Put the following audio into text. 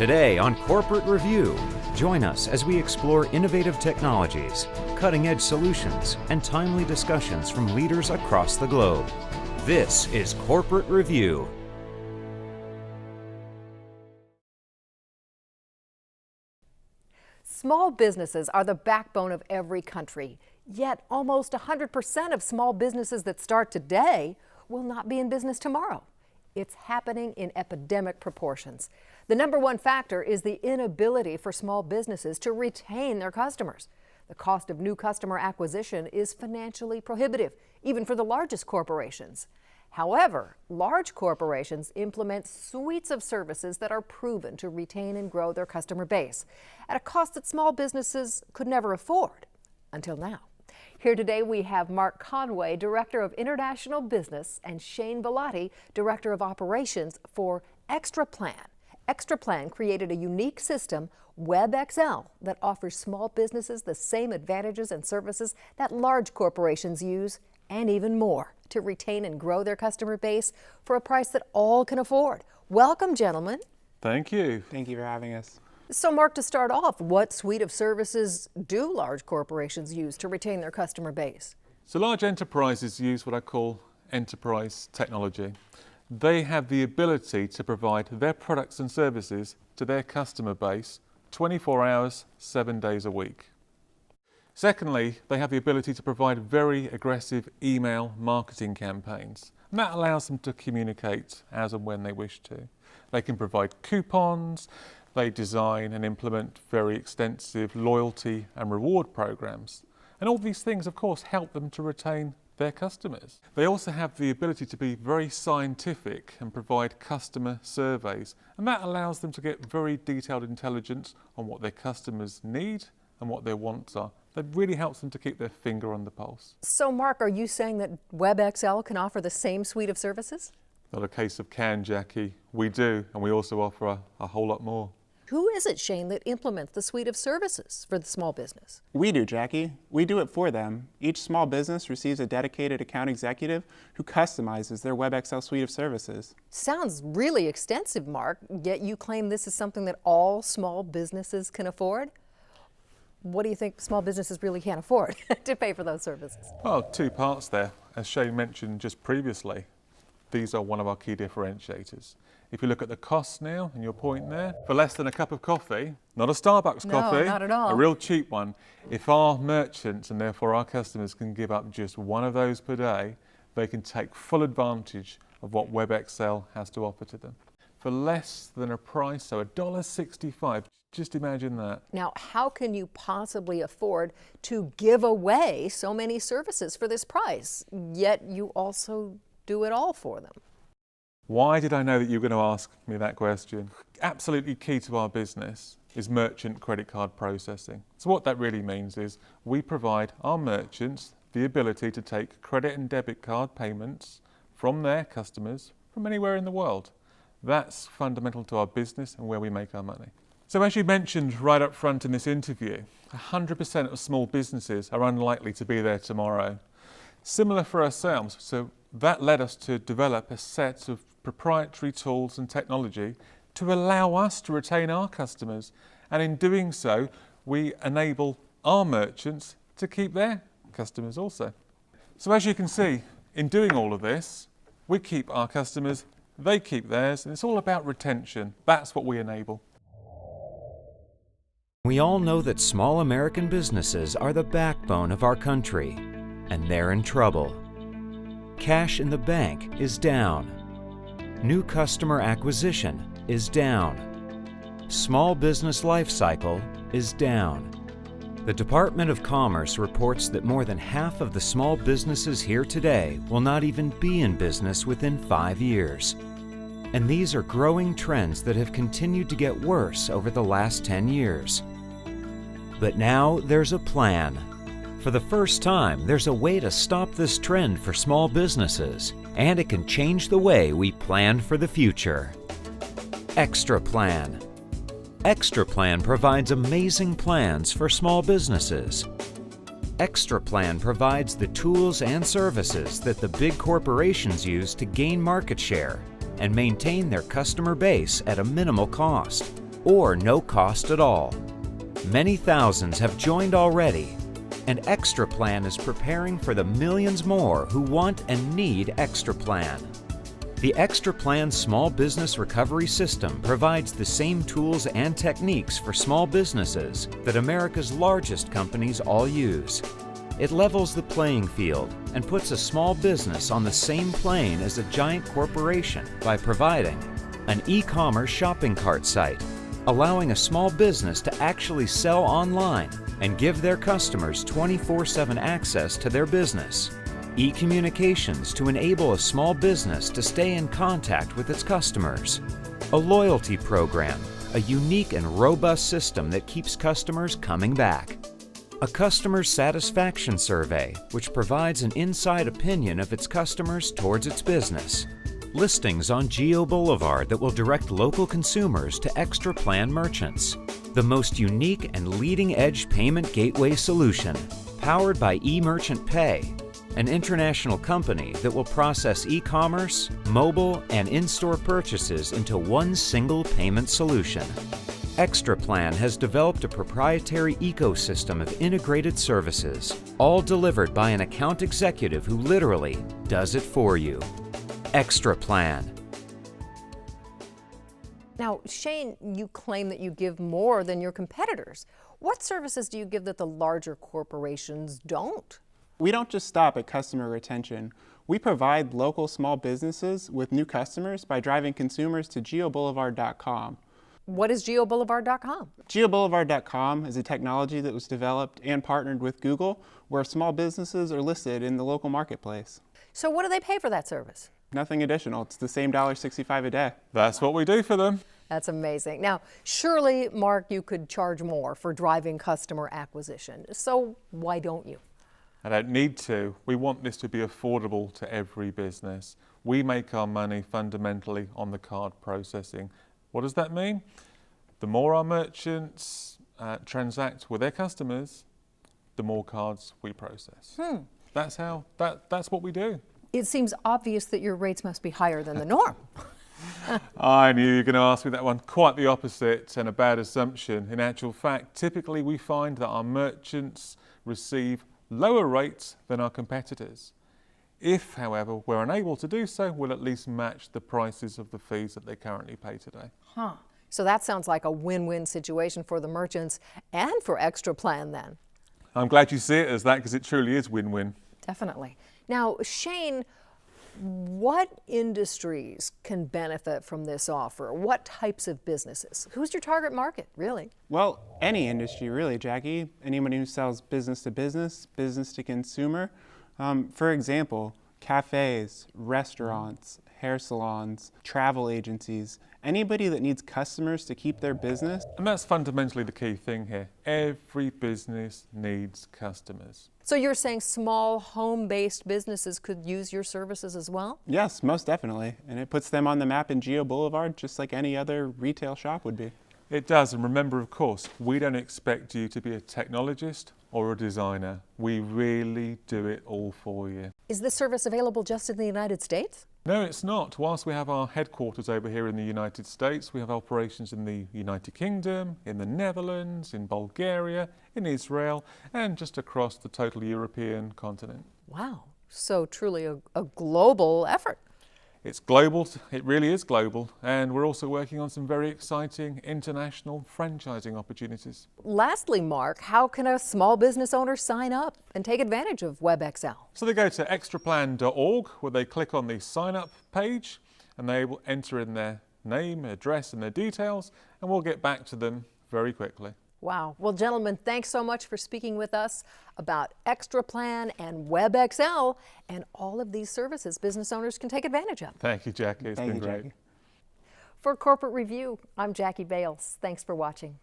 Today on Corporate Review, join us as we explore innovative technologies, cutting-edge solutions, and timely discussions from leaders across the globe. This is Corporate Review. Small businesses are the backbone of every country, yet almost 100% of small businesses that start today will not be in business tomorrow. It's happening in epidemic proportions. The number one factor is the inability for small businesses to retain their customers. The cost of new customer acquisition is financially prohibitive, even for the largest corporations. However, large corporations implement suites of services that are proven to retain and grow their customer base at a cost that small businesses could never afford, until now. Here today we have Mark Conway, Director of International Business, and Shane Bellotti, Director of Operations for Xtraplan. Xtraplan created a unique system, WebXL, that offers small businesses the same advantages and services that large corporations use, and even more, to retain and grow their customer base for a price that all can afford. Welcome, gentlemen. Thank you. Thank you for having us. So, Mark, to start off, what suite of services do large corporations use to retain their customer base? So large enterprises use what I call enterprise technology. They have the ability to provide their products and services to their customer base 24 hours, 7 days a week. Secondly, they have the ability to provide very aggressive email marketing campaigns, and that allows them to communicate as and when they wish to. They can provide coupons. They design and implement very extensive loyalty and reward programs. And all these things, of course, help them to retain their customers. They also have the ability to be very scientific and provide customer surveys. And that allows them to get very detailed intelligence on what their customers need and what their wants are. That really helps them to keep their finger on the pulse. So, Mark, are you saying that WebXL can offer the same suite of services? Not a case of can, Jackie. We do, and we also offer a whole lot more. Who is it, Shane, that implements the suite of services for the small business? We do, Jackie. We do it for them. Each small business receives a dedicated account executive who customizes their WebXL suite of services. Sounds really extensive, Mark, yet you claim this is something that all small businesses can afford? What do you think small businesses really can't afford to pay for those services? Well, two parts there. As Shane mentioned just previously, these are one of our key differentiators. If you look at the costs now, and your point there, for less than a cup of coffee, not a Starbucks coffee, no, not at all. A real cheap one, if our merchants and therefore our customers can give up just one of those per day, they can take full advantage of what WebXL has to offer to them. For less than a price, so $1.65, just imagine that. Now, how can you possibly afford to give away so many services for this price, yet you also do it all for them? Why did I know that you were going to ask me that question? Absolutely key to our business is merchant credit card processing. So what that really means is we provide our merchants the ability to take credit and debit card payments from their customers from anywhere in the world. That's fundamental to our business and where we make our money. So as you mentioned right up front in this interview, 100% of small businesses are unlikely to be there tomorrow. Similar for ourselves, so that led us to develop a set of proprietary tools and technology to allow us to retain our customers, and in doing so we enable our merchants to keep their customers also. So as you can see, in doing all of this, we keep our customers, they keep theirs, and it's all about retention. That's what we enable. We all know that small American businesses are the backbone of our country, and they're in trouble. Cash in the bank is down. New customer acquisition is down. Small business life cycle is down. The Department of Commerce reports that more than half of the small businesses here today will not even be in business within 5 years. And these are growing trends that have continued to get worse over the last 10 years. But now there's a plan. For the first time, there's a way to stop this trend for small businesses, and it can change the way we plan for the future. Xtraplan. Xtraplan provides amazing plans for small businesses. Xtraplan provides the tools and services that the big corporations use to gain market share and maintain their customer base at a minimal cost. or no cost at all. Many thousands have joined already, and Xtraplan is preparing for the millions more who want and need Xtraplan. The Xtraplan Small Business Recovery System provides the same tools and techniques for small businesses that America's largest companies all use. It levels the playing field and puts a small business on the same plane as a giant corporation by providing an e-commerce shopping cart site, allowing a small business to actually sell online and give their customers 24/7 access to their business. E-communications to enable a small business to stay in contact with its customers. A loyalty program, a unique and robust system that keeps customers coming back. A customer satisfaction survey, which provides an inside opinion of its customers towards its business. Listings on Geo Boulevard that will direct local consumers to Xtraplan merchants. The most unique and leading-edge payment gateway solution, powered by eMerchant Pay, an international company that will process e-commerce, mobile, and in-store purchases into one single payment solution. Xtraplan has developed a proprietary ecosystem of integrated services, all delivered by an account executive who literally does it for you. Xtraplan. Now, Shane, you claim that you give more than your competitors. What services do you give that the larger corporations don't? We don't just stop at customer retention. We provide local small businesses with new customers by driving consumers to geoboulevard.com. What is geoboulevard.com? Geoboulevard.com is a technology that was developed and partnered with Google, where small businesses are listed in the local marketplace. So what do they pay for that service? Nothing additional. It's the same $1.65 a day. That's what we do for them. That's amazing. Now, surely, Mark, you could charge more for driving customer acquisition. So why don't you? I don't need to. We want this to be affordable to every business. We make our money fundamentally on the card processing. What does that mean? The more our merchants transact with their customers, the more cards we process. That's what we do. It seems obvious that your rates must be higher than the norm. I knew you were going to ask me that one. Quite the opposite, and a bad assumption. In actual fact, typically we find that our merchants receive lower rates than our competitors. If, however, we're unable to do so, we'll at least match the prices of the fees that they currently pay today. So that sounds like a win-win situation for the merchants and for Xtraplan then. I'm glad you see it as that, because it truly is win-win. Definitely. Now, Shane, what industries can benefit from this offer? What types of businesses? Who's your target market, really? Well, any industry, really, Jackie. Anyone who sells business to business, business to consumer. For example, cafes, restaurants, hair salons, travel agencies, anybody that needs customers to keep their business. And that's fundamentally the key thing here. Every business needs customers. So you're saying small home-based businesses could use your services as well? Yes, most definitely. And it puts them on the map in Geo Boulevard just like any other retail shop would be. It does, and remember, of course, we don't expect you to be a technologist or a designer. We really do it all for you. Is this service available just in the United States? No, it's not. Whilst we have our headquarters over here in the United States, we have operations in the United Kingdom, in the Netherlands, in Bulgaria, in Israel, and just across the total European continent. Wow, so truly a global effort. It's global, it really is global, and we're also working on some very exciting international franchising opportunities. Lastly, Mark, how can a small business owner sign up and take advantage of WebXL? So they go to xtraplan.org, where they click on the sign up page, and they will enter in their name, address, and their details, and we'll get back to them very quickly. Wow. Well, gentlemen, thanks so much for speaking with us about Xtraplan and WebXL and all of these services business owners can take advantage of. Thank you, Jackie. It's been great. Jackie. For Corporate Review, I'm Jackie Bales. Thanks for watching.